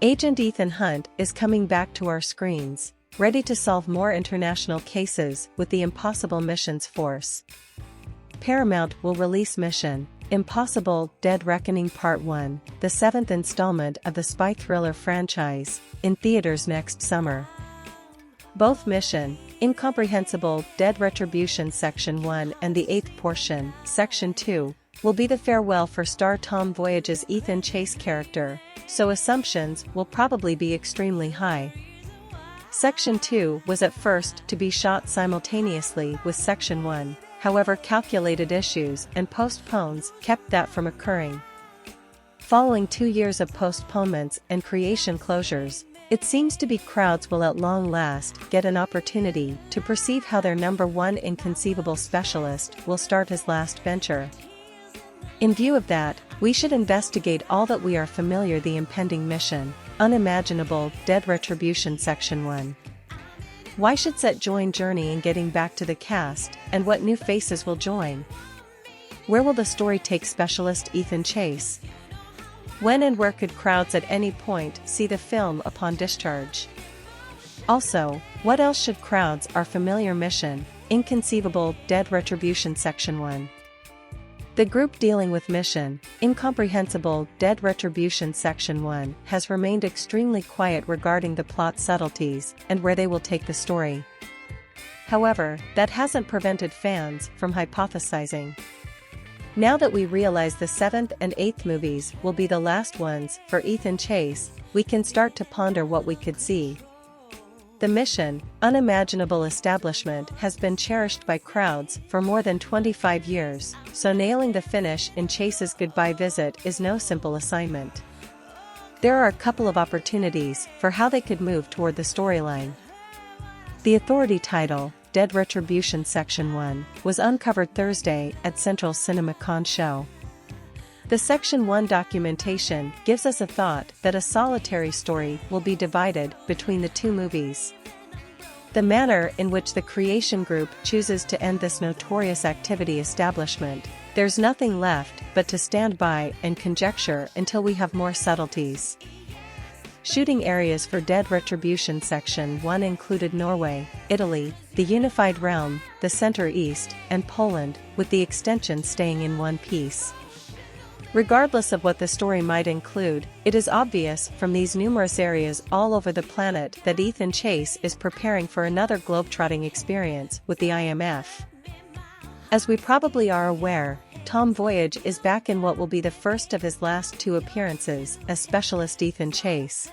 Agent Ethan Hunt is coming back to our screens, ready to solve more international cases with the Impossible Missions force. Paramount will release Mission: Impossible – Dead Reckoning Part 1, the 7th installment of the spy thriller franchise, in theaters next summer. Both Mission: Incomprehensible – Dead Retribution Section 1 and the 8th portion, Section 2, will be the farewell for star Tom Voyage's Ethan Chase character, so assumptions will probably be extremely high. Section 2 was at first to be shot simultaneously with Section 1, however calculated issues and postpones kept that from occurring. Following 2 years of postponements and creation closures, it seems to be crowds will at long last get an opportunity to perceive how their number one inconceivable specialist will start his last venture. In view of that, we should investigate all that we are familiar the impending mission, Unimaginable – Dead Retribution Section 1. Why should set join journey in getting back to the cast, and what new faces will join? Where will the story take specialist Ethan Chase? When and where could crowds at any point see the film upon discharge? Also, what else should crowds our familiar Mission: Inconceivable – Dead Retribution Section 1? The group dealing with Mission: Incomprehensible – Dead Retribution Section 1 has remained extremely quiet regarding the plot subtleties and where they will take the story. However, that hasn't prevented fans from hypothesizing. Now that we realize the 7th and 8th movies will be the last ones for Ethan Chase, we can start to ponder what we could see. The Mission: Unimaginable establishment has been cherished by crowds for more than 25 years, so nailing the finish in Chase's goodbye visit is no simple assignment. There are a couple of opportunities for how they could move toward the storyline. The authority title, Dead Retribution Section 1, was uncovered Thursday at Central CinemaCon show. The Section 1 documentation gives us a thought that a solitary story will be divided between the two movies. The manner in which the creation group chooses to end this notorious activity establishment, there's nothing left but to stand by and conjecture until we have more subtleties. Shooting areas for Dead Retribution Section 1 included Norway, Italy, the Unified Realm, the Center East, and Poland, with the extension staying in one piece. Regardless of what the story might include, it is obvious from these numerous areas all over the planet that Ethan Chase is preparing for another globetrotting experience with the IMF. As we probably are aware, Tom Voyage is back in what will be the first of his last 2 appearances as specialist Ethan Chase.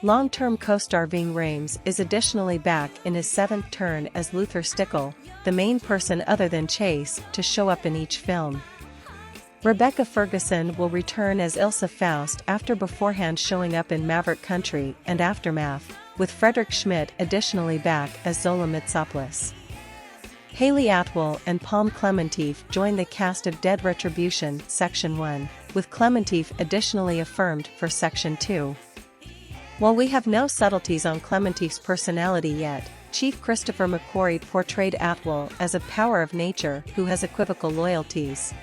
Long-term co-star Ving Rhames is additionally back in his 7th turn as Luther Stickle, the main person other than Chase to show up in each film. Rebecca Ferguson will return as Ilsa Faust after beforehand showing up in Maverick Country and Aftermath, with Frederick Schmidt additionally back as Zola Mitsopoulos. Haley Atwell and Palm Clementif join the cast of Dead Retribution Section 1, with Clementif additionally affirmed for Section 2. While we have no subtleties on Clementif's personality yet, Chief Christopher McQuarrie portrayed Atwell as a power of nature who has equivocal loyalties.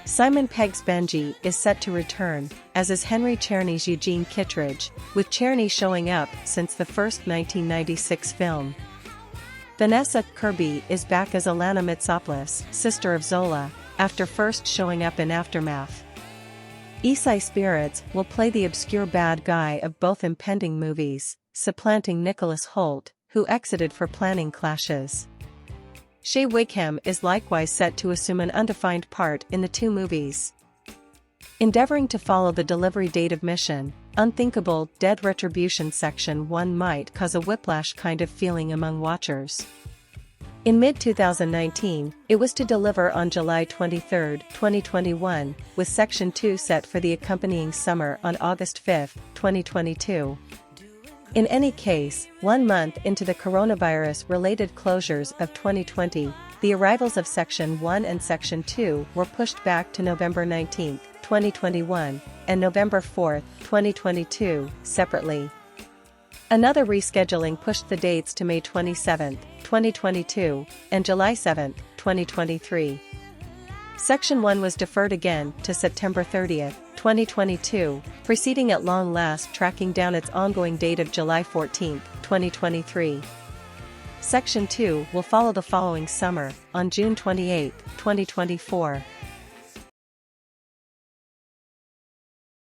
Simon Pegg's Benji is set to return, as is Henry Czerny's Eugene Kittredge, with Czerny showing up since the first 1996 film. Vanessa Kirby is back as Alana Mitsopoulos, sister of Zola, after first showing up in Aftermath. Esai Spirits will play the obscure bad guy of both impending movies, supplanting Nicholas Hoult, who exited for planning clashes. Shea Wigham is likewise set to assume an undefined part in the 2 movies. Endeavoring to follow the delivery date of Mission: Unthinkable – Dead Retribution Section 1 might cause a whiplash kind of feeling among watchers. In mid-2019, it was to deliver on July 23, 2021, with Section 2 set for the accompanying summer on August 5, 2022. In any case, 1 month into the coronavirus-related closures of 2020, the arrivals of Section 1 and Section 2 were pushed back to November 19, 2021, and November 4, 2022, separately. Another rescheduling pushed the dates to May 27, 2022, and July 7, 2023. Section 1 was deferred again to September 30, 2022, proceeding at long last tracking down its ongoing date of July 14, 2023. Section 2 will follow the following summer, on June 28, 2024.